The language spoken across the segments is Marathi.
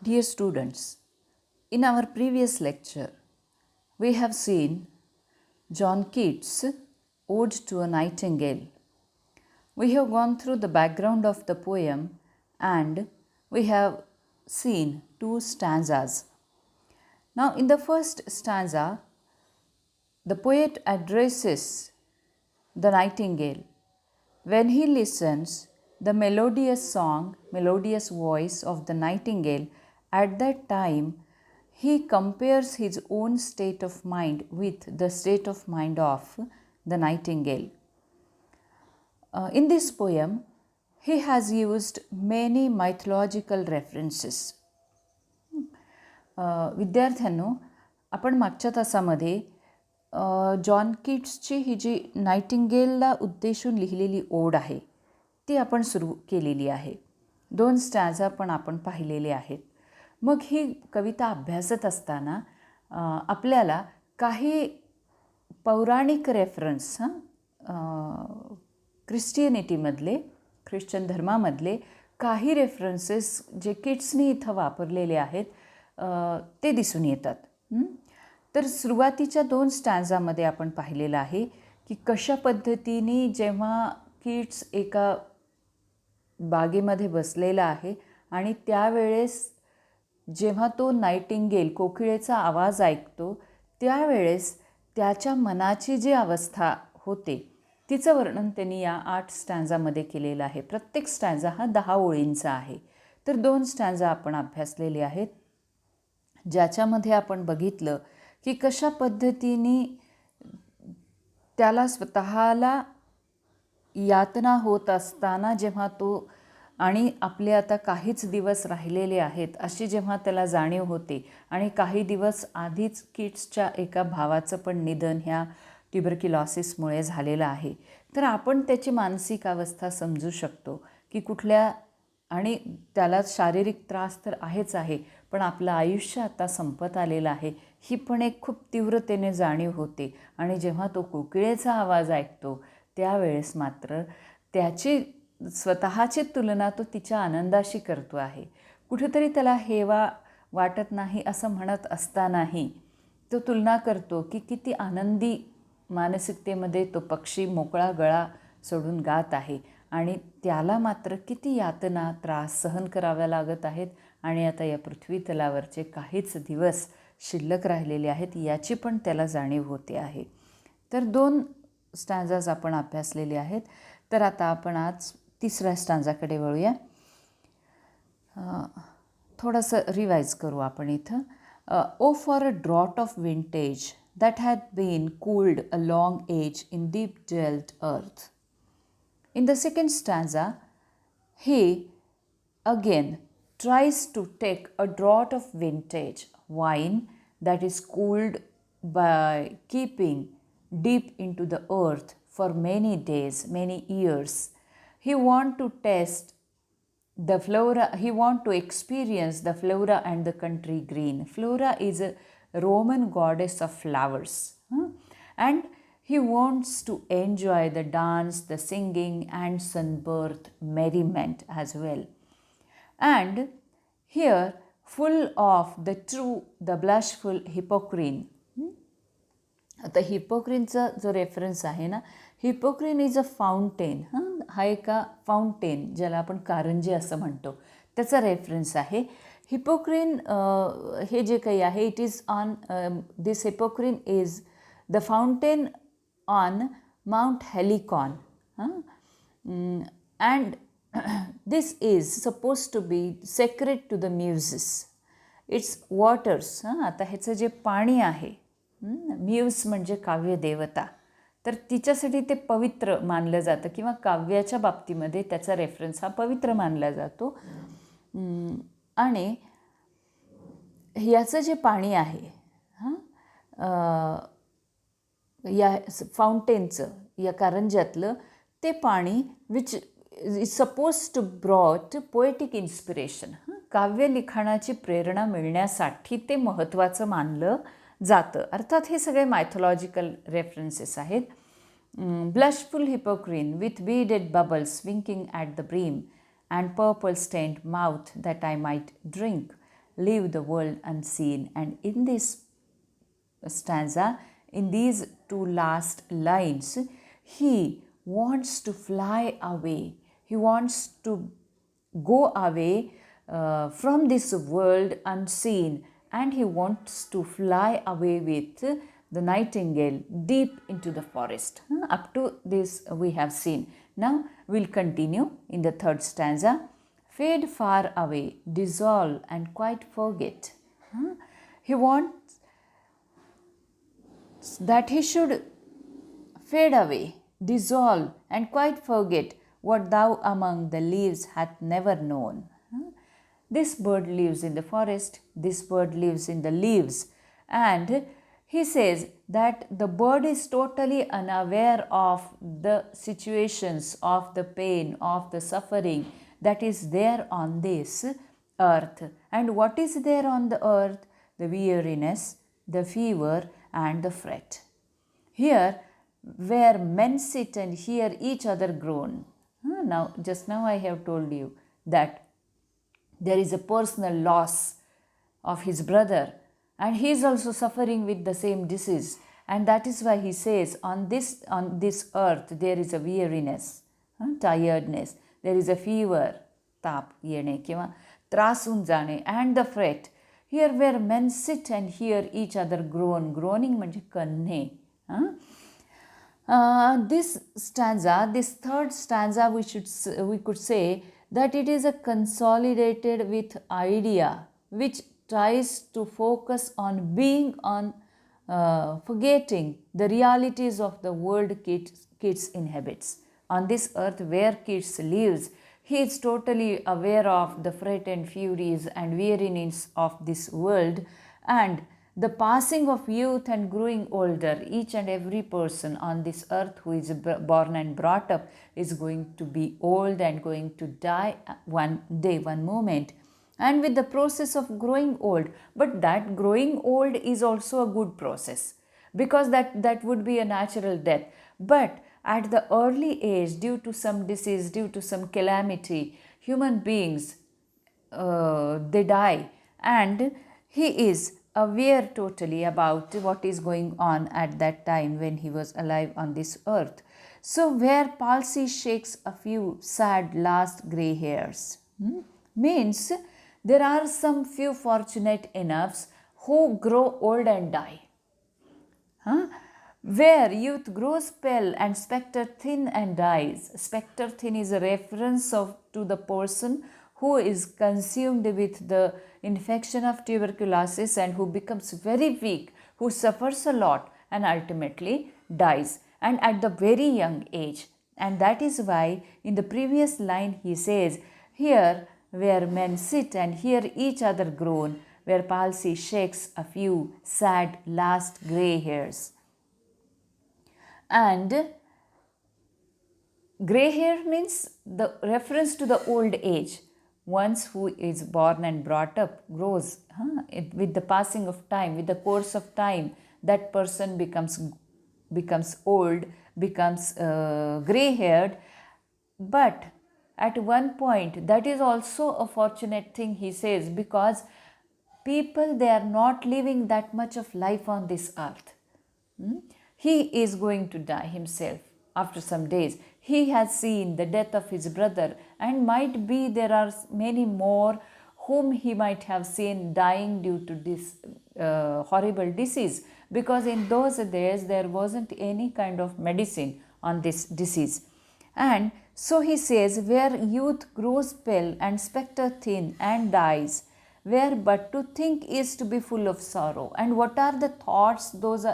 Dear students, in our previous lecture, we have seen John Keats' Ode to a Nightingale. We have gone through the background of the poem and we have seen two stanzas. Now, in the first stanza, the poet addresses the nightingale. When he listens the melodious voice of the nightingale, at that time he compares his own state of mind with the state of mind of the nightingale. In this poem, he has used many mythological references. विद्यार्थ्यांनो, आपण मागच्या तासामध्ये जॉन किट्सची ही जी नायटिंगेलला उद्देशून लिहिलेली ओढ आहे ती आपण सुरू केलेली आहे. 2 स्टॅन्झा पण आपण पाहिलेले आहेत. मग ही कविता अभ्यासत असताना आपल्याला काही पौराणिक रेफरन्स ख्रिश्चन धर्मामधले काही रेफरन्सेस जे किट्सनी इथं वापरलेले आहेत ते दिसून येतात. तर सुरुवातीच्या 2 स्टॅन्झामध्ये आपण पाहिलेलं आहे की कशा पद्धतीने जेव्हा किट्स एका बागेमध्ये बसलेला आहे आणि त्यावेळेस जेव्हा तो नायटिंगेल कोकिळेचा आवाज ऐकतो त्यावेळेस त्याच्या मनाची जी अवस्था होते तिचं वर्णन त्यांनी या 8 स्टॅन्झामध्ये केलेलं आहे. प्रत्येक स्टॅन्झा हा 10 ओळींचा आहे. तर 2 स्टॅन्झा आपण अभ्यासलेले आहेत ज्याच्यामध्ये आपण बघितलं की कशा पद्धतीने त्याला स्वतःला यातना होत असताना जेव्हा तो आणि आपले आता काहीच दिवस राहिलेले आहेत अशी जेव्हा त्याला जाणीव होते आणि काही दिवस आधीच किट्सच्या एका भावाचं पण निधन ह्या ट्युबरक्युलोसिसमुळे झालेलं आहे. तर आपण त्याची मानसिक अवस्था समजू शकतो की कुठल्या आणि त्याला शारीरिक त्रास तर आहेच आहे पण आपलं आयुष्य आता संपत आलेलं आहे ही पण एक खूप तीव्रतेने जाणीव होते. आणि जेव्हा तो कोकिळेचा आवाज ऐकतो त्यावेळेस मात्र त्याची स्वतःची तुलना तो तिच्या आनंदाशी करतो आहे. कुठेतरी त्याला हेवा वाटत नाही असं म्हणत असतानाही तो तुलना करतो की किती आनंदी मानसिकतेमध्ये तो पक्षी मोकळा गळा सोडून गात आहे आणि त्याला मात्र किती यातना त्रास सहन कराव्या लागत आहेत आणि आता या पृथ्वी तलावरचे काहीच दिवस शिल्लक राहिलेले आहेत याची पण त्याला जाणीव होते आहे. तर 2 स्टॅन्झाज आपण अभ्यासलेले आहेत. तर आता आपण आज 3ऱ्या स्टॅन्झाकडे वळूया. थोडंसं रिवाईज करू आपण इथं. O for a draught of vintage that had been cooled a long age in deep dwelt earth. In the second stanza, he again tries to take a draught of vintage wine that is cooled by keeping deep into the earth for many days, many years. He wants to test the flora, he wants to experience the flora and the country green. Flora is a Roman goddess of flowers, and he wants to enjoy the dance, the singing and sunbirth merriment as well. And here full of the blushful Hippocrene. आता हिपोक्रीनचा जो रेफरन्स आहे ना, हिपोक्रीन इज अ फाउंटेन. हा एका फाउंटेन ज्याला आपण कारंजे असं म्हणतो त्याचा रेफरन्स आहे. हिपोक्रीन हे जे काही आहे it is on this Hippocrene is the fountain on mount Helicon and this is suppose to be sacred to the Muses. Its waters. आता ह्याचं जे पाणी आहे म्यूज म्हणजे काव्यदेवता तर तिच्यासाठी ते पवित्र मानलं जातं किंवा काव्याच्या बाबतीमध्ये त्याचा रेफरन्स हा पवित्र मानला जातो. आणि याचं जे पाणी आहे या फाउंटेनचं या कारंज्यातलं ते पाणी which is suppose to brought poetic inspiration. काव्यलिखाणाची प्रेरणा मिळण्यासाठी ते महत्त्वाचं मानलं जातं. अर्थात हे सगळे मायथॉलॉजिकल रेफरन्सेस आहेत. Blushful Hippocrene with beaded bubbles winking at the brim and purple stained mouth that I might drink, leave the world unseen. And in this stanza, in these two last lines, he wants to fly away. He wants to go away from this world unseen, and he wants to fly away with the nightingale deep into the forest. Up to this we have seen. Now we'll continue in the third stanza. Fade far away, dissolve and quite forget. He wants that he should fade away, dissolve and quite forget what thou among the leaves hath never known. This bird lives in the forest, this bird lives in the leaves, and he says that the bird is totally unaware of the situations, of the pain, of the suffering that is there on this earth. And what is there on the earth? The weariness, the fever and the fret. Here, where men sit and hear each other groan. Now, just now I have told you that there is a personal loss of his brother, and he is also suffering with the same disease, and that is why he says on this earth there is a weariness, tiredness, there is a fever, ताप येणे किंवा त्रास होऊन जाणे, and the fret. Here where men sit and hear each other groan. Groaning म्हणजे कन्हे. This stanza, this third stanza, we could say that it is a consolidated with idea which tries to focus on being on forgetting the realities of the world Keats inhabits. On this earth where Keats lives, he is totally aware of the fret and furies and weariness of this world, and the passing of youth and growing older. Each and every person on this earth who is born and brought up is going to be old and going to die one day, one moment. And with the process of growing old, but that growing old is also a good process, because that would be a natural death. But at the early age, due to some disease, due to some calamity, human beings, they die, and he is aware totally about what is going on at that time when he was alive on this earth. So where palsy shakes a few sad last grey hairs, means there are some few fortunate enoughs who grow old and die. Where youth grows pale and spectre thin and dies. Spectre thin is a reference to the person who is consumed with the infection of tuberculosis and who becomes very weak, who suffers a lot and ultimately dies, and at the very young age. And that is why in the previous line he says, here where men sit and hear each other groan, where palsy shakes a few sad last grey hairs. And grey hair means the reference to the old age. Once who is born and brought up grows with the passing of time, with the course of time, that person becomes old, becomes grey haired. But at one point, that is also a fortunate thing, he says, because people, they are not living that much of life on this earth. He is going to die himself after some days. He has seen the death of his brother, and might be there are many more whom he might have seen dying due to this horrible disease, because in those days there wasn't any kind of medicine on this disease. And so he says, where youth grows pale and spectre thin and dies, where but to think is to be full of sorrow. And what are the thoughts those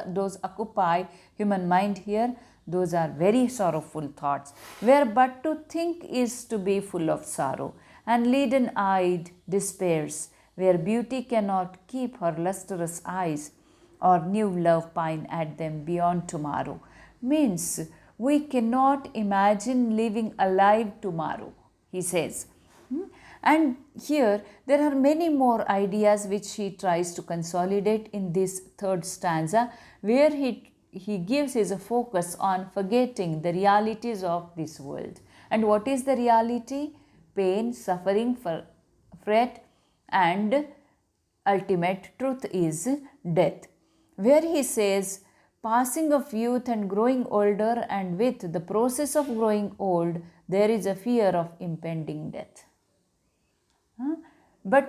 occupy human mind here? Those are very sorrowful thoughts. Where but to think is to be full of sorrow, and leaden-eyed despairs, where beauty cannot keep her lustrous eyes, or new love pine at them beyond tomorrow. Means we cannot imagine living alive tomorrow, he says. And here there are many more ideas which he tries to consolidate in this third stanza, where he gives his focus on forgetting the realities of this world. And what is the reality? Pain, suffering, fret and ultimate truth is death, where he says, passing of youth and growing older, and with the process of growing old, there is a fear of impending death. But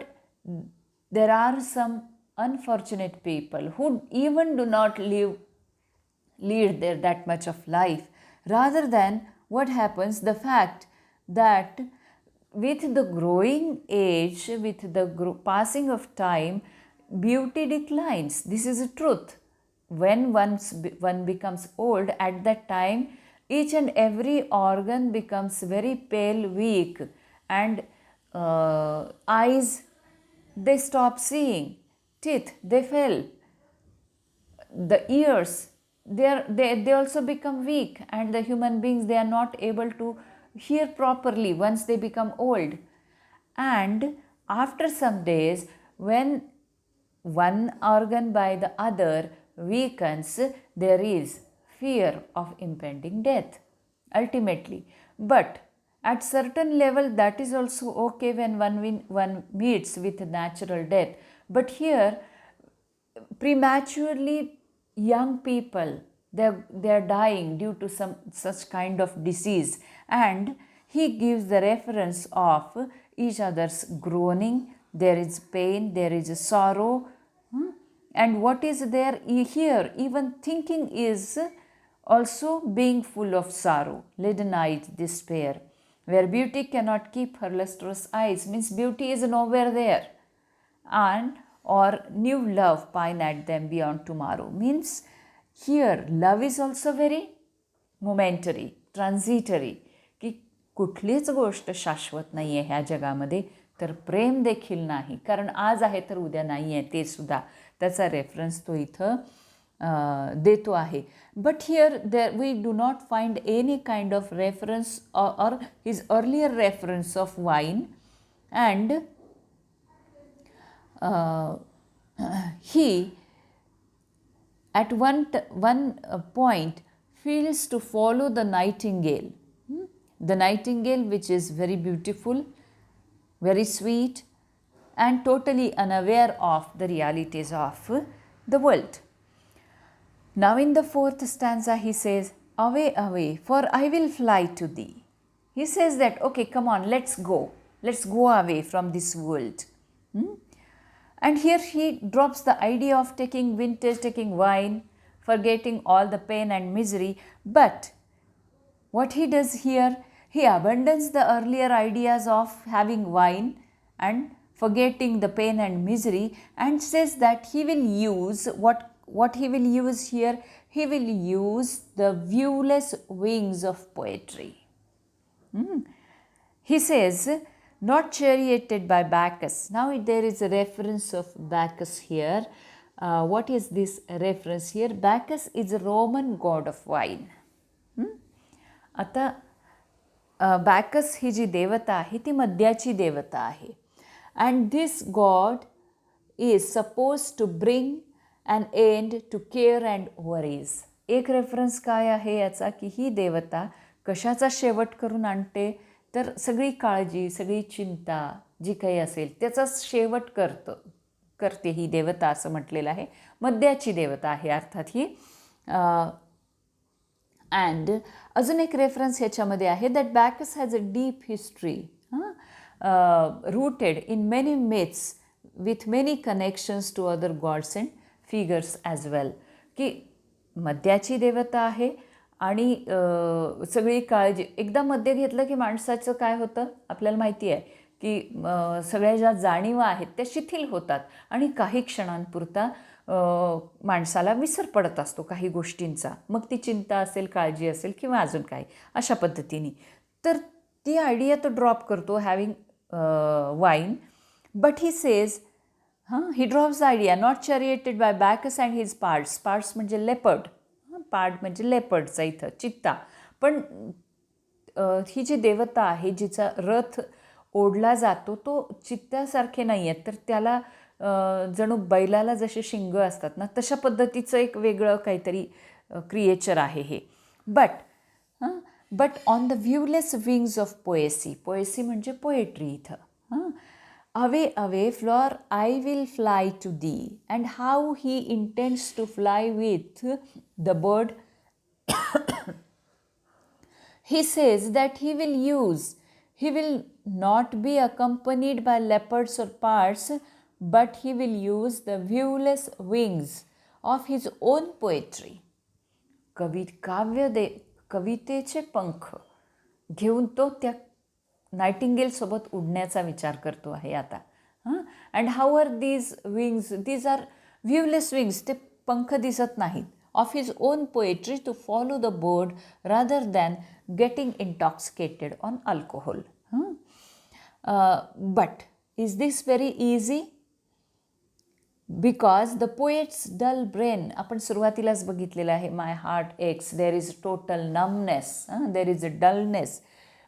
there are some unfortunate people who even do not lead there that much of life. Rather than what happens, the fact that with the growing age, with the passing of time, beauty declines. This is a truth. When one becomes old, at that time each and every organ becomes very pale, weak, and eyes, they stop seeing, teeth, they fail, the ears, they also become weak, and the human beings, they are not able to hear properly once they become old. And after some days, when one organ by the other weakens, there is fear of impending death ultimately. But at certain level, that is also okay when one meets with natural death. But here, prematurely young people, they're dying due to some such kind of disease, and he gives the reference of each other's groaning. There is pain, there is sorrow, and what is there here, even thinking is also being full of sorrow, leaden-eyed despair, where beauty cannot keep her lustrous eyes, means beauty is nowhere there, and or new love pine at them beyond tomorrow, means here love is also very momentary, transitory, की कुठलीच गोष्ट शाश्वत नाही आहे ह्या जगामध्ये, तर प्रेम देखील नाही, कारण आज आहे तर उद्या नाही आहे, ते सुद्धा त्याचा रेफरन्स तो इथं देतो आहे. But here there we do not find any kind of reference or his earlier reference of wine, and he at one point feels to follow the nightingale, the nightingale which is very beautiful, very sweet, and totally unaware of the realities of the world. Now in the fourth stanza he says, away, away, for I will fly to thee. He says that, okay, come on, let's go away from this world. And here he drops the idea of taking vintage, taking wine, forgetting all the pain and misery. But what he does here, he abandons the earlier ideas of having wine and forgetting the pain and misery, and says that he will use, what he will use here, he will use the viewless wings of poetry. He says, not charioted by Bacchus. Now there is a reference of Bacchus here. What is this reference here? Bacchus is a Roman god of wine. आता Bacchus ही जी देवता आहे ती मद्याची देवता आहे. And this god is supposed to bring an end to care and worries. एक रेफरन्स काय आहे याचा, की ही देवता कशाचा शेवट करून आणते, तर सगळी काळजी, सगळी चिंता जी काही असेल त्याचा शेवट करते ही देवता असं म्हटलेलं आहे. मद्याची देवता आहे अर्थात ही. अँड अजून एक रेफरन्स ह्याच्यामध्ये आहे, that Bacchus has a deep history rooted in many myths with many connections to other gods and figures as well. की मद्याची देवता आहे आणि सगळी काळजी, एकदा मद्य घेतलं की माणसाचं काय होतं आपल्याला माहिती आहे, की सगळ्या ज्या जाणीवा आहेत त्या शिथिल होतात आणि काही क्षणांपुरता माणसाला विसर पडत असतो काही गोष्टींचा, मग ती चिंता असेल, काळजी असेल किंवा अजून काही अशा पद्धतीने. तर ती आयडिया तो ड्रॉप करतो having wine. But he says, he drops the idea, not charioted by Bacchus and his pards. Pards म्हणजे लेपर्ड, पार्ट म्हणजे लेपर्डचा इथं चित्ता. पण ही जी देवता आहे जिचा रथ ओढला जातो तो चित्त्यासारखे नाही आहेत, तर त्याला जणू बैलाला जसे शिंग असतात ना तशा पद्धतीचं एक वेगळं काहीतरी क्रिएचर आहे हे. But on the viewless wings of poesy. Poesy म्हणजे पोएट्री इथं. Away, away, flower, I will fly to thee. And how he intends to fly with the bird, he says that he will not be accompanied by leopards or parts, but he will use the viewless wings of his own poetry. कवितेचे पंख घेऊन तो त्या नायटिंगेलसोबत उडण्याचा विचार करतो आहे आता. And how are these wings? These are viewless wings. ते पंख दिसत नाहीत. Of his own poetry to follow the bird rather than getting intoxicated on alcohol. But is this very easy? Because the poet's dull brain, आपण सुरुवातीलाच बघितलेलं आहे, my heart aches, there is total numbness, there is a dullness.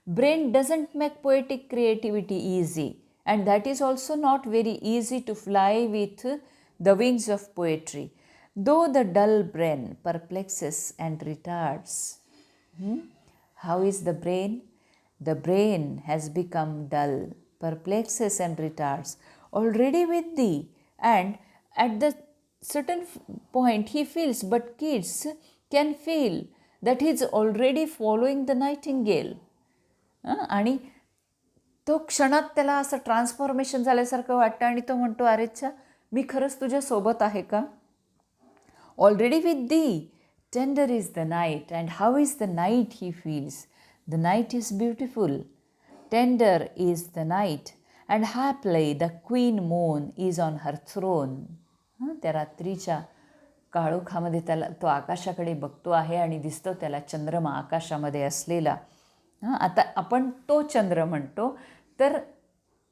Brain doesn't make poetic creativity easy, and that is also not very easy to fly with the wings of poetry, though the dull brain perplexes and retards. How is the brain? The brain has become dull, perplexes and retards already with thee, and at the certain point he feels, but kids can feel that he is already following the nightingale. आणि तो क्षणात त्याला असं ट्रान्सफॉर्मेशन झाल्यासारखं वाटतं आणि तो म्हणतो, अरेच्छा, मी खरंच तुझ्यासोबत आहे का? Already with thee tender is the night. And how is the night? He feels the night is beautiful. Tender is the night and haply the queen moon is on her throne. त्या रात्रीच्या काळोखामध्ये त्याला तो आकाशाकडे बघतो आहे आणि दिसतो त्याला चंद्रमा आकाशामध्ये असलेला. आता आपण तो चंद्र म्हणतो, तर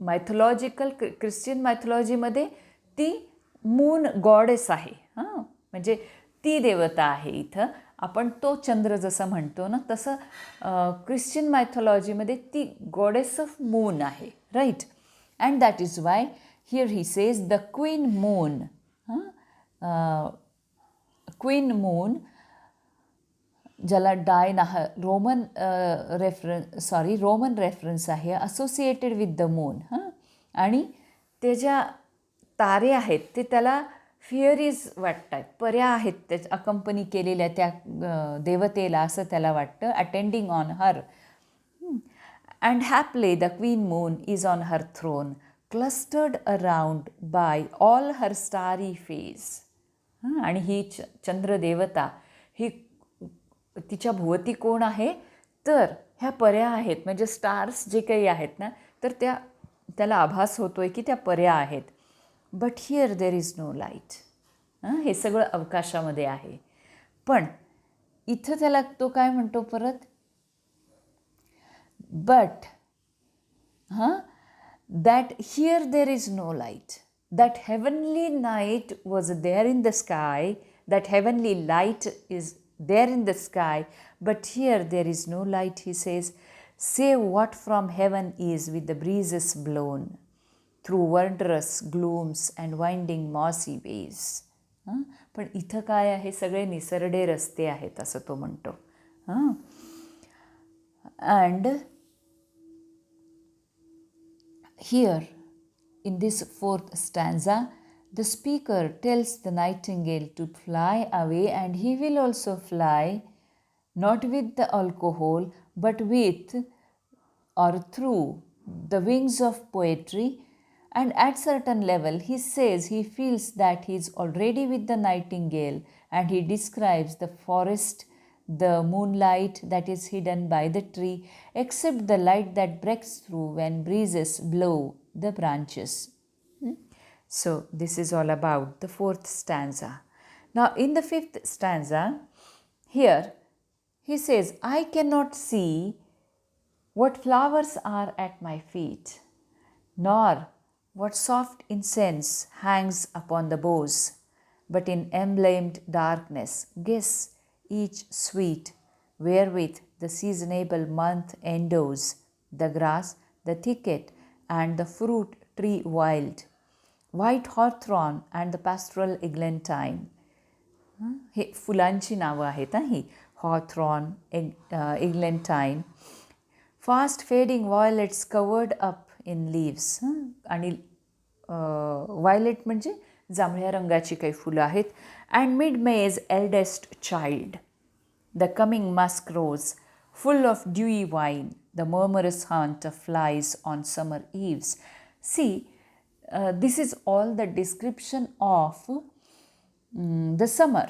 मायथॉलॉजिकल ख्रिश्चन मायथॉलॉजीमध्ये ती मून गॉडेस आहे. म्हणजे ती देवता आहे. इथं आपण तो चंद्र जसं म्हणतो ना, तसं ख्रिश्चन मायथॉलॉजीमध्ये ती गॉडेस ऑफ मून आहे, right? And that is why here he says the queen moon. Queen moon, ज्याला रोमन रेफरन्स आहे, असोसिएटेड विथ द मून. आणि ते ज्या तारे आहेत ते त्याला फिअरीज वाटतात, पर्या आहेत त्या अकंपनी केलेल्या त्या देवतेला, असं त्याला वाटतं, attending on her. And haply the queen moon is on her throne, clustered around by all her starry fays. आणि ही चंद्रदेवता, ही तिच्या भोवती कोण आहे? तर ह्या पर्या आहेत, म्हणजे स्टार्स जे काही आहेत ना, तर त्याला आभास होतो आहे की त्या पर्या आहेत. But here there is no light. हे सगळं अवकाशामध्ये आहे. पण इथं त्याला तो काय म्हणतो परत? But that here there is no light. That heavenly night was there in the sky. That heavenly light is there in the sky, but here there is no light, he says, save what from heaven is with the breezes blown through wondrous glooms and winding mossy ways. पण इथं काय आहे? सगळे निसरडे रस्ते आहेत असं तो म्हणतो. And here in this fourth stanza, the speaker tells the nightingale to fly away, and he will also fly, not with the alcohol, but with or through the wings of poetry. And at certain level, he says he feels that he is already with the nightingale, and he describes the forest, the moonlight that is hidden by the tree, except the light that breaks through when breezes blow the branches. So this is all about the fourth stanza. Now in the fifth stanza, here he says, I cannot see what flowers are at my feet, nor what soft incense hangs upon the boughs, but in emblemed darkness guess each sweet, wherewith the seasonable month endows the grass, the thicket, and the fruit tree wild, white hawthorn and the pastoral eglantine. हे फुलांची नावं आहेत ही. Hawthorn, eglantine, fast fading violets covered up in leaves. आणि व्हायलेट म्हणजे जांभळ्या रंगाची काही फुलं आहेत. And mid May's eldest child, the coming musk rose full of dewy wine, the murmurous haunt of flies on summer eves. See, this is all the description of the summer.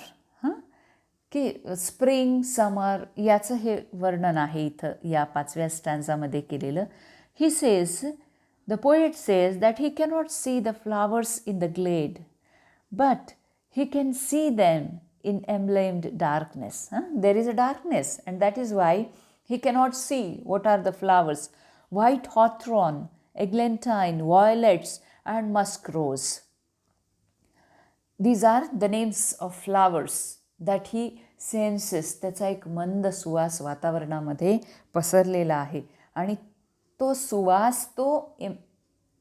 की स्प्रिंग समर याचं हे वर्णन आहे इथं या 5व्या स्टॅन्झामध्ये केलेलं. ही says, the poet says that he cannot see the flowers in the ग्लेड, but he can see them in emblemed darkness. There is a darkness, and that is why he cannot see what are the flowers. White hawthorn, eglantine, violets, and musk rose. These are the names of flowers that he senses. त्याचा एक मंद सुवास वातावरणामध्ये पसरलेला आहे आणि तो सुवास तो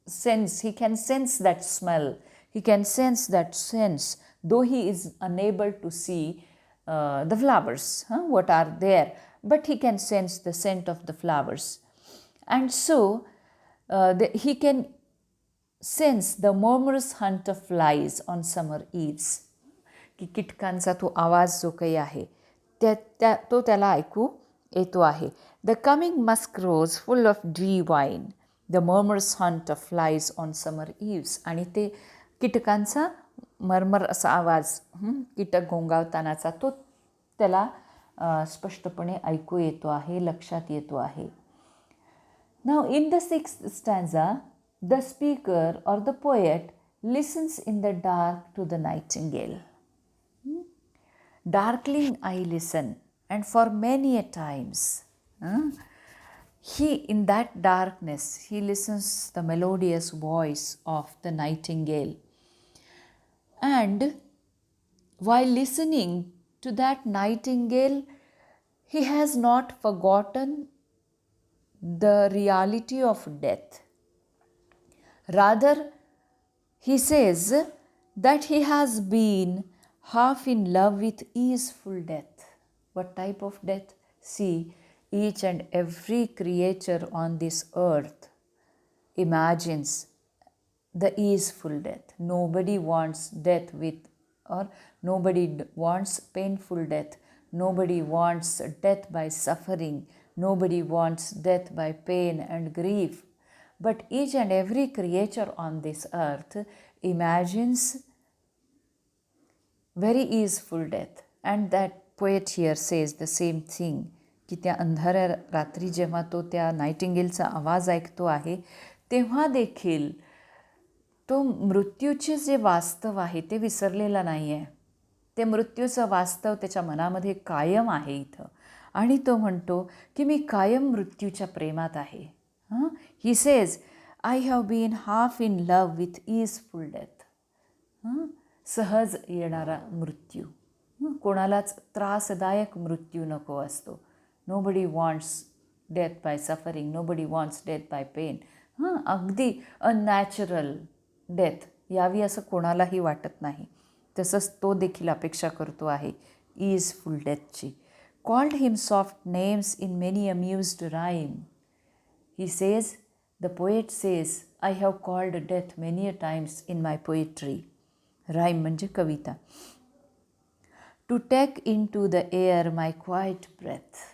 sense, he can sense that smell, he can sense that sense, though he is unable to see the flowers, what are there, but he can sense the scent of the flowers. And so he can sense the murmurous hunt of flies on summer eves. की कीटकांचा तो आवाज जो काही आहे तो त्याला ऐकू येतो आहे. The coming musk rose full of dewy wine, the murmurous haunt of flies on summer eves. आणि ते कीटकांचा मरमर असा आवाज, कीटक घोंगावतानाचा, तो त्याला स्पष्टपणे ऐकू येतो आहे, लक्षात येतो आहे. Now in the 6th stanza, the speaker or the poet listens in the dark to the nightingale. Darkling I listen, and for many a times, he, in that darkness, he listens the melodious voice of the nightingale. And while listening to that nightingale, he has not forgotten the reality of death. Rather, he says that he has been half in love with easeful death. What type of death? See, each and every creature on this earth imagines the easeful death. Nobody wants death with, or nobody wants painful death. Nobody wants death by suffering. Nobody wants death by pain and grief. But each and every creature on this earth imagines very easeful death. And that poet here says the same thing, की त्या अंधाऱ्या रात्री जेव्हा तो त्या नाइटिंगेलचा आवाज ऐकतो आहे तेव्हा देखील तो मृत्यूचे जे वास्तव आहे ते विसरलेला नाही आहे. ते मृत्यूचं वास्तव त्याच्या मनामध्ये कायम आहे इथं, आणि तो म्हणतो की मी कायम मृत्यूच्या प्रेमात आहे. He says, I have been half in love with easeful death. सहज येणारा मृत्यू, कोणालाच त्रासदायक मृत्यू नको असतो. Nobody wants death by suffering, nobody wants death by pain. अगदी अनॅचरल डेथ यावी असं कोणालाही वाटत नाही. तसंच तो देखील अपेक्षा करतो आहे ईजफुल डेथची. Called him soft names in many amused rhyme. He says, the poet says, I have called death many a times in my poetry. Rhyme म्हणजे कविता. To take into the air my quiet breath.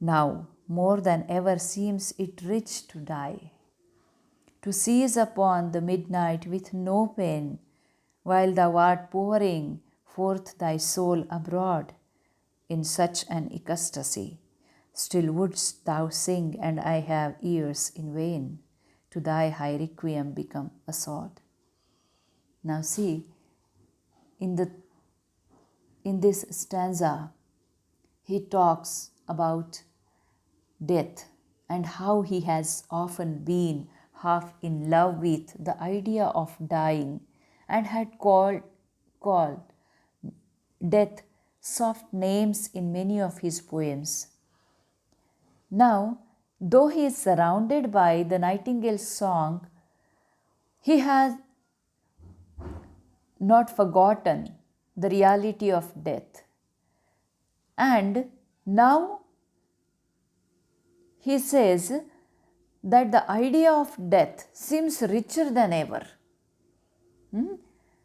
Now more than ever seems it rich to die, to seize upon the midnight with no pain, while thou art pouring forth thy soul abroad in such an ecstasy. Still wouldst thou sing, and I have ears in vain, to thy high requiem become a sword. Now see, in this stanza, he talks about death and how he has often been half in love with the idea of dying and had called death soft names in many of his poems. Now, though he is surrounded by the nightingale's song, he has not forgotten the reality of death. And now he says that the idea of death seems richer than ever.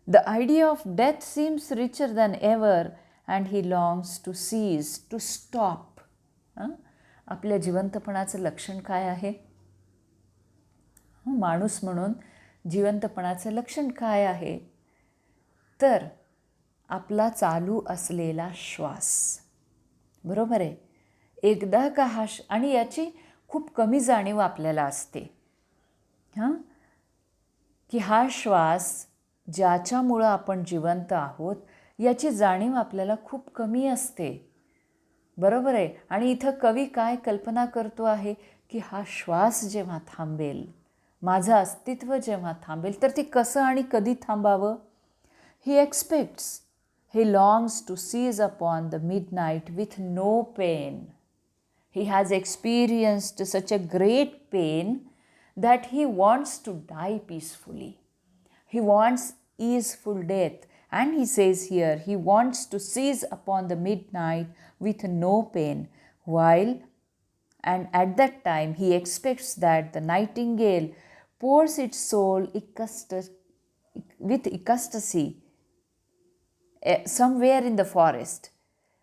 The idea of death seems richer than ever and he longs to cease, to stop. आपल्या जिवंतपणाचं लक्षण काय आहे? माणूस म्हणून जिवंतपणाचं लक्षण काय आहे? तर आपला चालू असलेला श्वास. बरोबर आहे. एकदा का आणि याची खूप कमी जाणीव आपल्याला असते की हा श्वास ज्याच्यामुळं आपण जिवंत आहोत याची जाणीव आपल्याला खूप कमी असते. बरोबर आहे. आणि इथं कवी काय कल्पना करतो आहे की हा श्वास जेव्हा थांबेल, माझं अस्तित्व जेव्हा थांबेल, तर ते कसं आणि कधी थांबावं? He expects, he longs to seize upon the midnight with no pain. He has experienced such a great pain that he wants to die peacefully. He wants easeful death. And he says here, he wants to seize upon the midnight with no pain. And at that time, he expects that the nightingale pours its soul with ecstasy somewhere in the forest.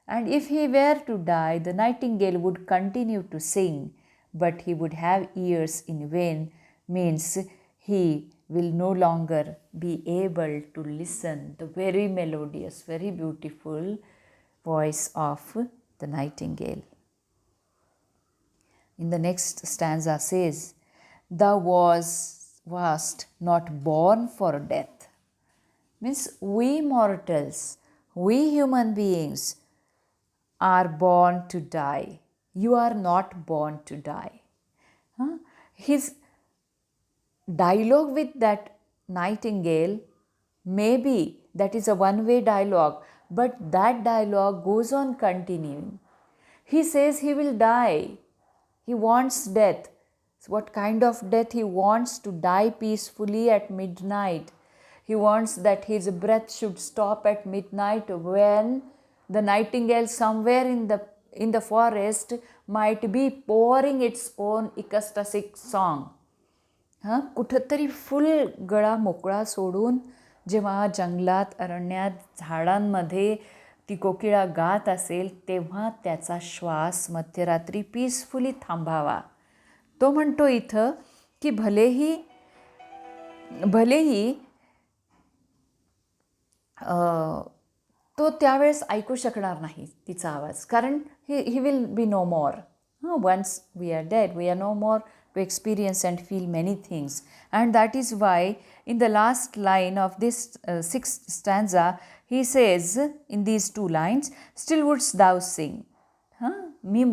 And if he were to die, the nightingale would continue to sing, but he would have ears in vain, means he will no longer be able to listen the very melodious, very beautiful voice of the nightingale. In the next stanza says, thou wast not born for death. Means we mortals, we human beings are born to die. You are not born to die. His dialogue with that nightingale, maybe that is a one-way dialogue, but that dialogue goes on continuing. He says he will die. He wants death. So what kind of death? He wants to die peacefully at midnight. He wants that his breath should stop at midnight when the nightingale somewhere in the forest might be pouring its own ecstatic song. कुठंतरी फुल गळा मोकळा सोडून जेव्हा जंगलात, अरण्यात, झाडांमध्ये ती कोकिळा गात असेल तेव्हा त्याचा श्वास मध्यरात्री पीसफुली थांबावा. तो म्हणतो इथं की भलेही तो त्यावेळेस ऐकू शकणार नाही तिचा आवाज, कारण he will be no more. Once we are dead, we are no more to experience and feel many things. And that is why in the last line of this sixth stanza, he says in these two lines, still wouldst thou sing. मी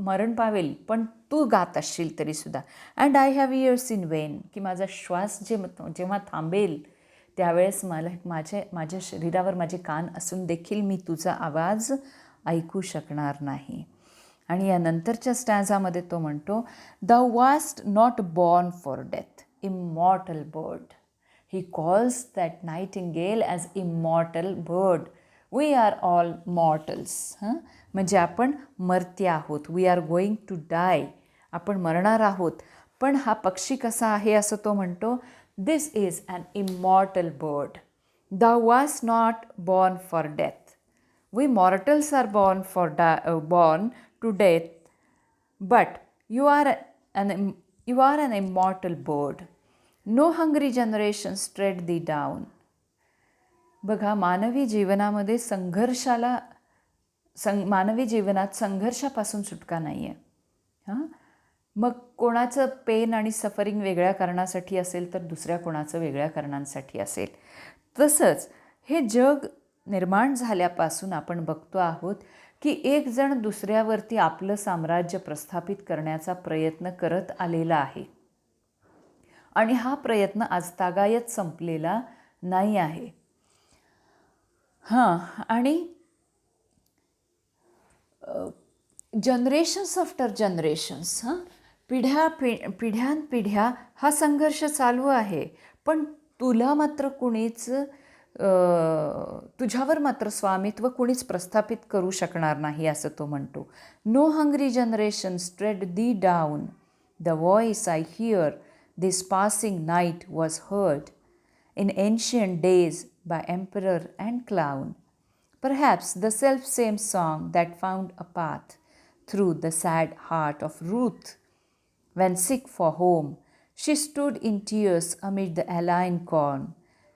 मरण पावेल पण तू गात असशील तरी सुद्धा. And I have years in Wien, की माझा श्वास जेव्हा थांबेल त्यावेळेस माझ्या शरीरावर माझे कान असून देखील मी तुझा आवाज ऐकू शकणार नाही. आणि या नंतरच्या स्टॅन्झामध्ये तो म्हणतो, thou wast not born for death, immortal bird. He calls that nightingale as immortal bird. We are all mortals. म्हणजे आपण मर्त्य आहोत. We are going to die. आपण मरणार आहोत. पण हा पक्षी कसा आहे असं तो म्हणतो, this is an immortal bird. Thou wast not born for death. We mortals are born to death, but you are an immortal bird. No hungry generations tread thee down. बघा, मानवी जीवनामध्ये मानवी जीवनात संघर्षापासून सुटका नाही आहे. मग कोणाचं पेन आणि सफरिंग वेगळ्या कारणासाठी असेल तर दुसऱ्या कोणाचं वेगळ्या कारणांसाठी असेल. तसंच हे जग निर्माण झाल्यापासून आपण बघतो आहोत की एक जण दुसऱ्यावरती आपलं साम्राज्य प्रस्थापित करण्याचा प्रयत्न करत आलेला आहे. आणि हा प्रयत्न आजतागायत संपलेला नाही आहे. आणि जनरेशन्स आफ्टर जनरेशन्स, पिढ्यानपिढ्या हा संघर्ष चालू आहे. पण तुला मात्र तुझ्यावर मात्र स्वामित्व कुणीच प्रस्थापित करू शकणार नाही असं तो म्हणतो. No hungry generations tread thee down, the voice I hear this passing night was heard in ancient days by emperor and clown. Perhaps the self-same song that found a path through the sad heart of Ruth. When sick for home, she stood in tears amid the alien corn,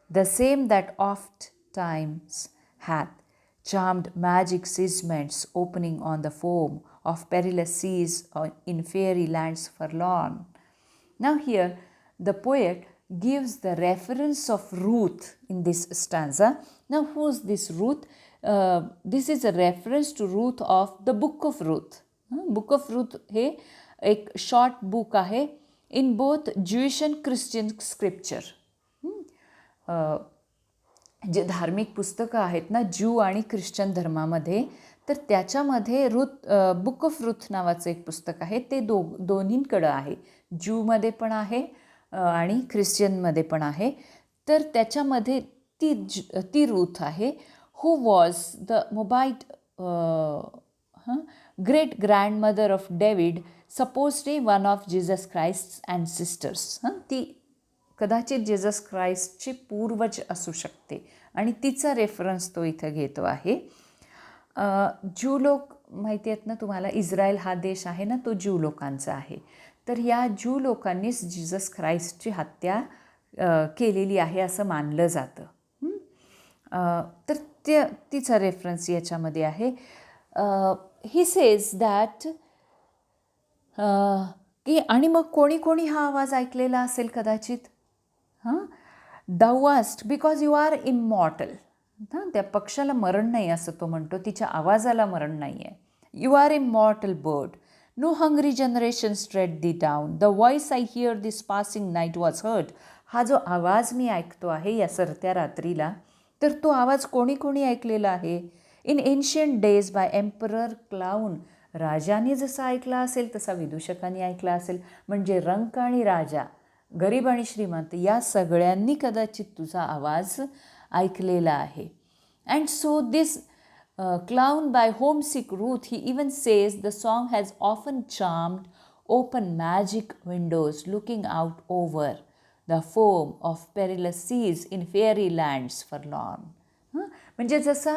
the same that oft times hath charmed magic seasments opening on the foam of perilous seas in fairy lands forlorn. Now, here the poet gives the reference of Ruth in this stanza. Now, who is this Ruth? This is a reference to Ruth of the Book of Ruth. Book of Ruth हे एक शॉर्ट बुक आहे in both Jewish and Christian scripture. जे धार्मिक पुस्तकं आहेत ना ज्यू आणि ख्रिश्चन धर्मामध्ये, तर त्याच्यामध्ये बुक ऑफ रुथ नावाचं एक पुस्तक आहे. ते दोन्हींकडं आहे, ज्यूमध्ये पण आहे आणि ख्रिश्चनमध्ये पण आहे. तर त्याच्यामध्ये ती रूथ आहे who was the Moabite great grandmother of David, supposedly one of Jesus Christ and sisters. ती कदाचित जीसस क्राइस्टची पूर्वज असू शकते आणि तिचा रेफरन्स तो इथं घेतो आहे. ज्यू लोक माहिती आहेत ना तुम्हाला, इस्रायल हा देश आहे ना तो ज्यू लोकांचा आहे. तर या ज्यू लोकांनीच जीसस ख्राइस्टची हत्या केलेली आहे असं मानलं जातं. तर तिचा रेफरन्स याच्यामध्ये आहे. ही सेज दॅट की आणि मग कोणी कोणी हा आवाज ऐकलेला असेल कदाचित. Thou wast because you are immortal. त्या पक्षाला मरण नाही असं तो म्हणतो, तिच्या आवाजाला मरण नाही आहे. You are immortal bird. No hungry generations tread thee down. The voice I hear this passing night was heard. हा जो आवाज मी ऐकतो आहे या सरत्या रात्रीला, तर तो आवाज कोणी कोणी ऐकलेला आहे. In ancient days by emperor clown. राजाने जसा ऐकला असेल तसा विदूषकांनी ऐकला असेल. म्हणजे रंक आणि राजा, गरीब आणि श्रीमंत या सगळ्यांनी कदाचित तुझा आवाज ऐकलेला आहे. And so this clown by homesick Ruth, he even says the song has often charmed open magic windows looking out over the foam of perilous seas in fairy lands forlorn. म्हणजे जसा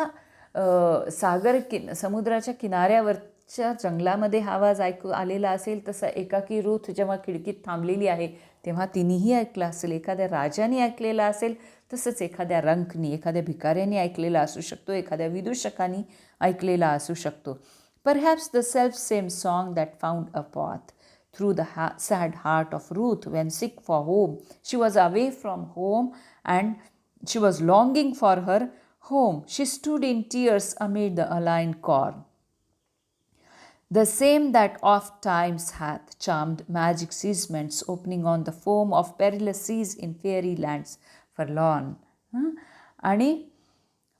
समुद्राच्या किनाऱ्यावरच्या जंगलामध्ये आवाज ऐकू आलेला असेल, तसा एकाकी रूथ जेव्हा खिडकीत थांबलेली आहे तेव्हा तिनेही ऐकलं असेल. एखाद्या राजाने ऐकलेला असेल, तसंच एखाद्या रंकनी, एखाद्या भिकाऱ्याने ऐकलेला असू शकतो, एखाद्या विदूषकांनी ऐकलेला असू शकतो. Perhaps the self same song that found a path through the sad heart of Ruth when sick for home. She was away from home and she was longing for her home. She stood in tears amid the alien corn, the same that oft times hath charmed magic seasments opening on the foam of perilous seas in fairy lands forlorn. आणि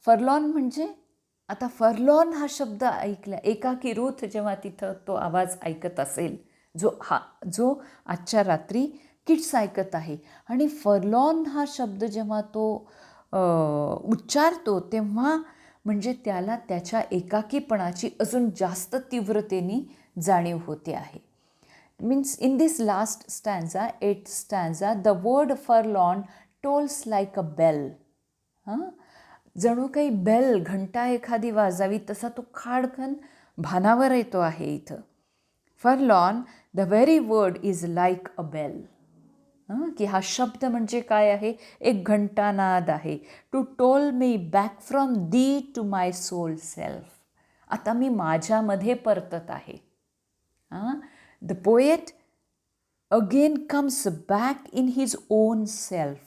फर्लॉन म्हणजे आता फर्लॉन हा शब्द ऐकला, एकाकी रूथ जेव्हा तिथं तो आवाज ऐकत असेल, जो आजच्या रात्री किड्स ऐकत आहे, आणि फर्लॉन हा शब्द जेव्हा तो उच्चारतो तेव्हा म्हणजे त्याला त्याच्या एकाकीपणाची अजून जास्त तीव्रतेने जाणीव होते आहे. Means in this last stanza, 8th stanza, the word forlorn tolls like a bell. जणू काही बेल, घंटा एखादी वाजावी तसा तो खाडकन भानावर येतो आहे इथं. Forlorn, the very word is like a bell. की हा शब्द म्हणजे काय आहे, एक घंटानाद आहे. To toll me back from thee to my sole self. आता मी माझ्यामध्ये परतत आहे. The poet again comes back in his own self.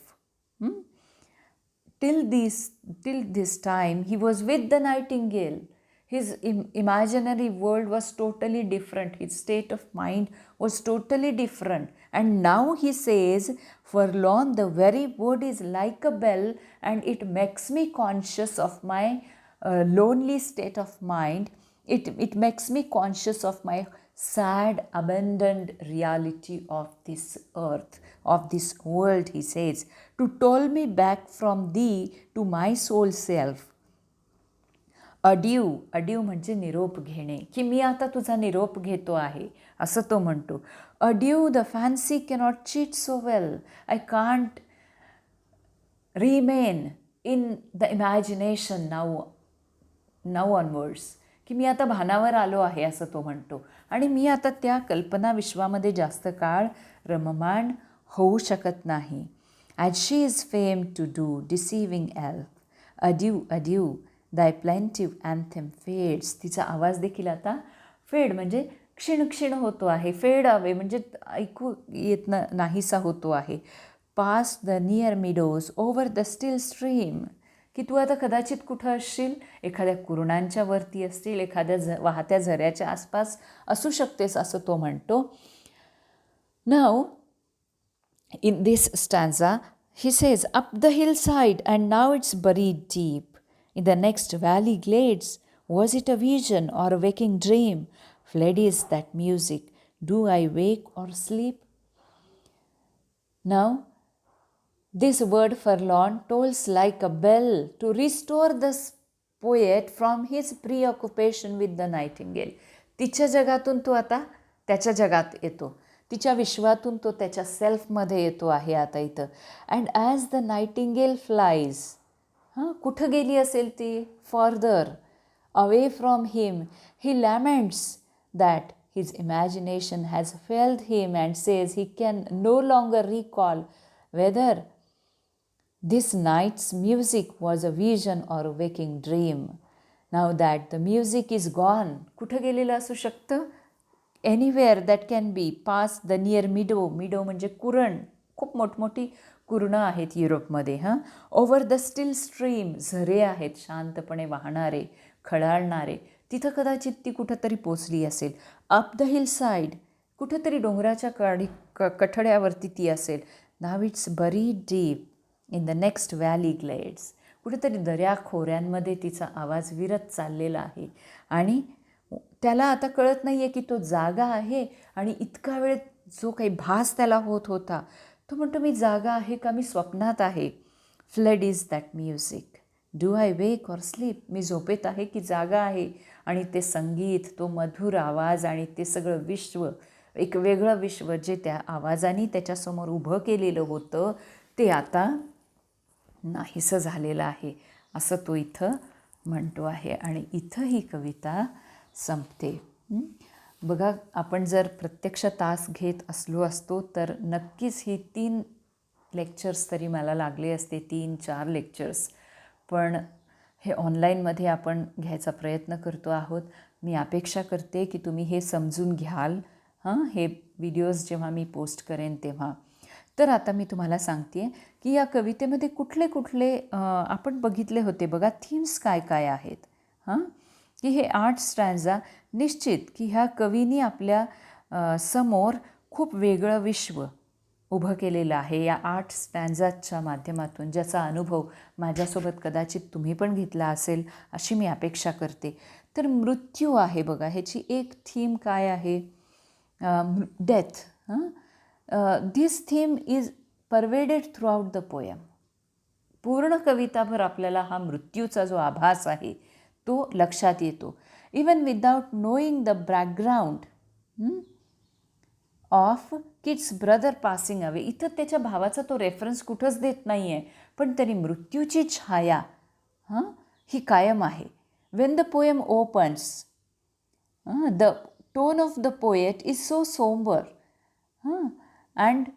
till this time he was with the nightingale. His imaginary world was totally different. His state of mind was totally different. And now he says, forlorn, the very word is like a bell, and it makes me conscious of my lonely state of mind. It makes me conscious of my sad, abandoned reality of this earth, of this world, he says. To toll me back from thee to my soul self. Adieu म्हणजे निरोप घेणे, की मी आता तुझा निरोप घेतो आहे असं तो म्हणतो. Adieu the fancy cannot cheat so well, I can't remain in the imagination now onwards, की मी आता भानावर आलो आहे असं तो म्हणतो आणि मी आता त्या कल्पना विश्वामध्ये जास्त काळ रममाण होऊ शकत नाही. As she is fame to do deceiving elf, adieu thy plaintive anthem fades. तिचा आवाज देखील आता फेड म्हणजे क्षीण होतो आहे, फेड अवे म्हणजे ऐकू येत नाहीसा होतो आहे. Pass the near meadows over the steel stream, की तू आता कदाचित कुठं असशील, एखाद्या कुरणांच्या वरती असतील, एखाद्या वाहत्या झऱ्याच्या आसपास असू शकतेस असं तो म्हणतो. नाव in this stanza, he says, up the hillside and now it's buried deep. In the next valley glades, was it a vision or a waking dream? Fled is that music. Do I wake or sleep? Now, this word forlorn tolls like a bell to restore the poet from his preoccupation with the nightingale. तिच्या जगातून तो आता त्याच्या जगात येतो, तिच्या विश्वातून तो त्याच्या सेल्फमध्ये येतो आहे आता इथं. And as the nightingale flies, कुठं गेली असेल ती? Further away from him, he laments that his imagination has failed him and says he can no longer recall whether this night's music was a vision or a waking dream. Now that the music is gone, कुठं गेलेलं असू शकतं? Anywhere that can be past the near meadow. meadow म्हणजे कुरण, खूप मोठमोठी कुरणं आहेत युरोपमध्ये. ओव्हर द स्टील स्ट्रीम, झरे आहेत शांतपणे वाहणारे, खळाळणारे, तिथं कदाचित ती कुठंतरी पोचली असेल. अप द हिल साईड, कुठंतरी डोंगराच्या कठड्यावरती ती असेल. नाव इट्स बरी deep in the next valley glades, कुठेतरी दऱ्या खोऱ्यांमध्ये तिचा आवाज विरत चाललेला आहे आणि त्याला आता कळत नाही आहे की तो जागा आहे आणि इतका वेळ जो काही भास त्याला होत होता तो म्हणतो मी जागा आहे का मी स्वप्नात आहे. Fled is that music, do I wake or sleep, मी झोपेत आहे की जागा आहे. आणि ते संगीत, तो मधुर आवाज आणि ते सगळं विश्व, एक वेगळं विश्व जे त्या आवाजाने त्याच्यासमोर उभं केलेलं होतं ते आता नाहीसं झालेलं आहे असं तो इथं म्हणतो आहे. आणि इथं ही कविता संपते. बघा, आपण जर प्रत्यक्ष तास घेत असतो तर नक्कीच ही 3 लेक्चर्स तरी मला लागले असते, 3-4 लेक्चर्स. पण हे ऑनलाईनमध्ये आपण घ्यायचा प्रयत्न करतो आहोत. मी अपेक्षा करते की तुम्ही हे समजून घ्याल हे व्हिडिओज जेव्हा मी पोस्ट करेन तेव्हा. तर आता मी तुम्हाला सांगते की या कवितेमध्ये कुठले कुठले आपण बघितले होते बघा, थीम्स काय काय आहेत. की हे 8 स्टॅन्झा निश्चित की ह्या कवीनी आपल्या समोर खूप वेगळं विश्व उभं केलेलं आहे या 8 स्टॅन्झाच्या माध्यमातून, ज्याचा अनुभव माझ्यासोबत कदाचित तुम्ही पण घेतला असेल अशी मी अपेक्षा करते. तर मृत्यू आहे बघा, ह्याची एक थीम काय आहे? Death. This theme is pervaded through out the poem. पूर्ण कविताभर आपल्याला हा मृत्यूचा जो आभास आहे तो लक्षात येतो. Even without knowing the background of kids brother passing away. इथं त्याच्या भावाचा तो रेफरन्स कुठंच देत नाही आहे, पण तरी मृत्यूची छाया ही कायम आहे. When the poem opens, the tone of the poet is so sombre and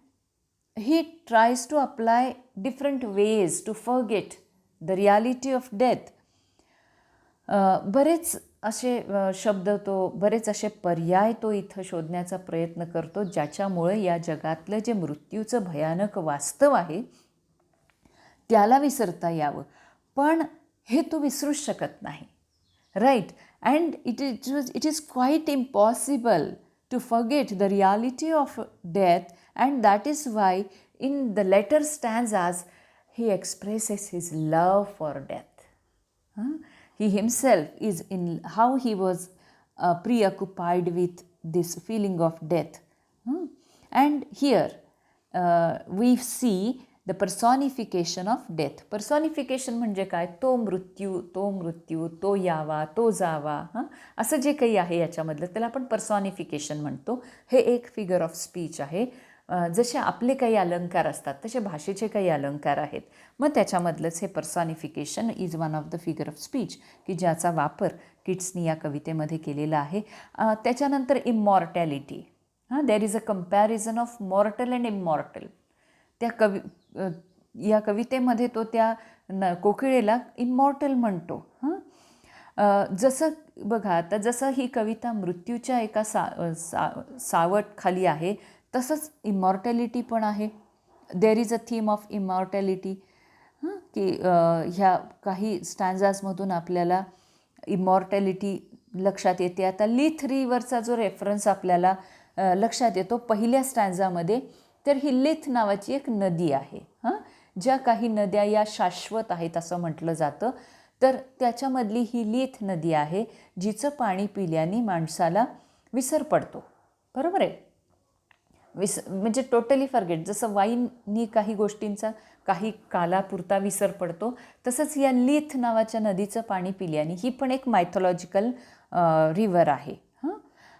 he tries to apply different ways to forget the reality of death. बरेच असे शब्द तो, बरेच असे पर्याय तो इथं शोधण्याचा प्रयत्न करतो ज्याच्यामुळे या जगातलं जे मृत्यूचं भयानक वास्तव आहे त्याला विसरता यावं. पण हे तो विसरूच शकत नाही, right? And it is quite impossible to forget the reality of death, and that is why in the later stanzas he expresses his love for death. He himself is in how he was preoccupied with this feeling of death. And here we see the पर्सॉनिफिकेशन of death. पर्सॉनिफिकेशन म्हणजे काय? तो मृत्यू, तो यावा, तो जावा, असं जे काही आहे याच्यामधलं त्याला आपण पर्सॉनिफिकेशन म्हणतो. हे एक फिगर ऑफ स्पीच आहे. जसे आपले काही अलंकार असतात तसे भाषेचे काही अलंकार आहेत. मग त्याच्यामधलंच हे personification is one of the figure of speech की ज्याचा वापर किट्सनी या कवितेमध्ये केलेला आहे. त्याच्यानंतर immortality. There is a comparison of mortal and immortal. त्या या कवितेमध्ये तो त्या कोकिळेला इमॉर्टल म्हणतो. जसं बघा आता, जसं ही कविता मृत्यूच्या एका सावट खाली आहे तसंच इमॉर्टॅलिटी पण आहे. There is a theme of immortality. की ह्या काही स्टॅन्झाजमधून आपल्याला इमॉर्टॅलिटी लक्षात येते. आता लीथ रिव्हरचा जो रेफरन्स आपल्याला लक्षात येतो पहिल्या स्टॅन्झामध्ये, तर ही लीथ नावाची एक नदी आहे. ज्या काही नद्या या शाश्वत आहेत असं म्हटलं जातं, तर त्याच्यामधली ही लीथ नदी आहे जिचं पाणी पिल्याने माणसाला विसर पडतो. बरोबर आहे? म्हणजे टोटली फॉरगेट. जसं वाईननी काही गोष्टींचा काही कालापुरता विसर पडतो, तसंच या लीथ नावाच्या नदीचं पाणी पिल्याने, ही पण एक मायथॉलॉजिकल रिव्हर आहे.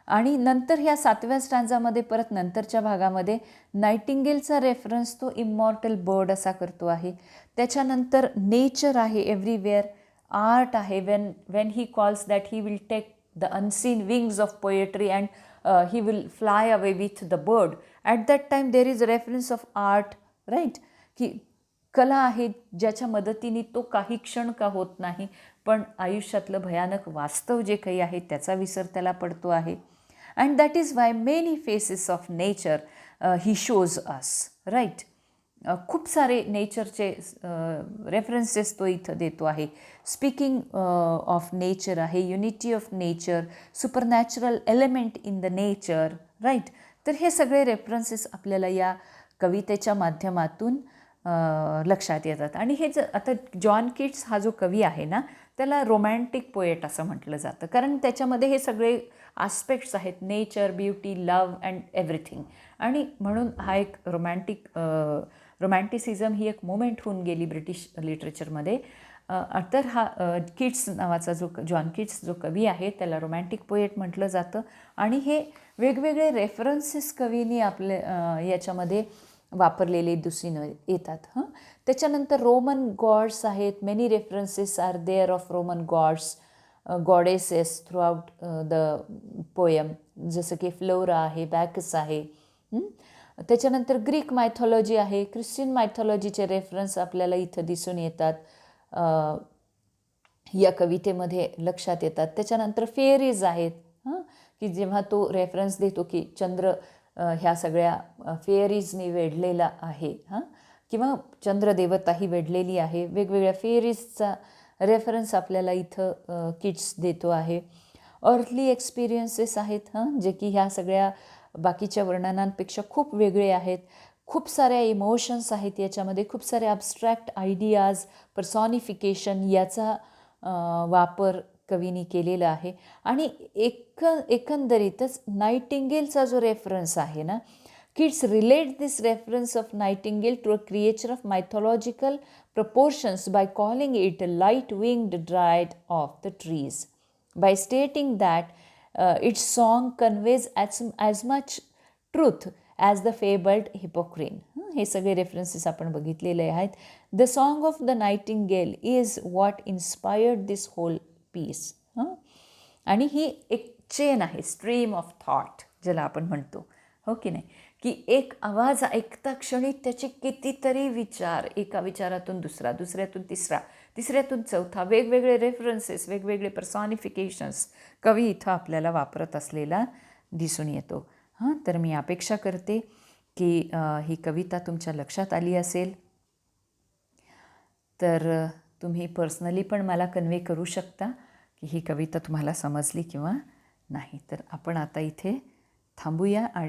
आणि नंतर ह्या 7व्या स्टॅन्झामध्ये परत नंतरच्या भागामध्ये नायटिंगेलचा रेफरन्स तो इमॉर्टल बर्ड असा करतो आहे. त्याच्यानंतर नेचर आहे एव्हरीवेअर. आर्ट आहे. When he calls that he will take the unseen wings of poetry and he will fly away with the bird. At that time there is reference of art, right? की कला आहे ज्याच्या मदतीने तो काही क्षण का होत नाही, पण आयुष्यातलं भयानक वास्तव जे काही आहे त्याचा विसर त्याला पडतो आहे. And that is why many faces of nature he shows us, right? खूप सारे नेचरचे रेफरन्सेस तो इथं देतो आहे. स्पीकिंग ऑफ नेचर आहे, unity of nature, supernatural element in the nature, right? तर हे सगळे रेफरन्सेस आपल्याला या कवितेच्या माध्यमातून लक्षात येतात. आणि हे आता जॉन किट्स हा जो कवी आहे ना, त्याला रोमॅन्टिक पोएट असं म्हटलं जातं, कारण त्याच्यामध्ये हे सगळे आस्पेक्ट्स आहेत, nature, beauty, love and everything. आणि म्हणून हा एक रोमॅन्टिसिझम ही एक मुवमेंट होऊन गेली ब्रिटिश लिटरेचरमध्ये. तर हा किट्स नावाचा जो जॉन किट्स जो कवी आहे त्याला रोमॅन्टिक पोएट म्हटलं जातं. आणि हे वेगवेगळे रेफरन्सेस कवीनी आपल्या याच्यामध्ये वापरलेले दिसून येतात. त्याच्यानंतर रोमन गॉड्स आहेत. Many references are there of Roman gods, goddesses throughout the poem, जसं की फ्लोरा आहे, बॅकस आहे. त्याच्यानंतर ग्रीक मायथॉलॉजी आहे, ख्रिश्चन मायथॉलॉजीचे रेफरन्स आपल्याला इथं दिसून येतात, या कवितेमध्ये लक्षात येतात. त्याच्यानंतर फेरीज आहेत, की जेव्हा तो रेफरन्स देतो की चंद्र ह्या सगळ्या फेअरीजनी वेढलेला आहे, किंवा चंद्रदेवता ही वेढलेली आहे. वेगवेगळ्या फेअरीजचा रेफरन्स आपल्याला इथं किट्स देतो आहे. अर्थली एक्सपिरियन्सेस आहेत, जे की ह्या सगळ्या बाकीच्या वर्णनांपेक्षा खूप वेगळे आहेत. खूप साऱ्या इमोशन्स आहेत याच्यामध्ये, खूप सारे ॲब्स्ट्रॅक्ट आयडियाज, पर्सॉनिफिकेशन याचा वापर कवीनी केलेला आहे. आणि एकंदरीतच नायटिंगेलचा जो रेफरन्स आहे ना, Keats relate this reference of nightingale to a creature of mythological proportions by calling it a light-winged dryad of the trees, by stating that its song conveys as much truth as the fabled hippocrene. हे सगळे रेफरन्सेस आपण बघितलेले आहेत. The song of the nightingale is what inspired this whole piece. आणि ही एक चेन आहे, स्ट्रीम ऑफ थॉट ज्याला आपण म्हणतो, हो की नाही? की एक आवाज ऐकता क्षणी त्याचे कितीतरी विचार, एका विचारातून दुसरा, दुसऱ्यातून तिसरा, तिसऱ्यातून चौथा, वेगवेगळे रेफरन्सेस, वेगवेगळे पर्सॉनिफिकेशन्स कवी इथं आपल्याला वापरत असलेला दिसून येतो. तर मी अपेक्षा करते की ही कविता तुमच्या लक्षात आली असेल. तर तुम्ही पर्सनली पण मला कन्वे करू शकता की ही कविता तुम्हाला समजली किंवा नाही. तर आपण आता इथे थांबूया आणि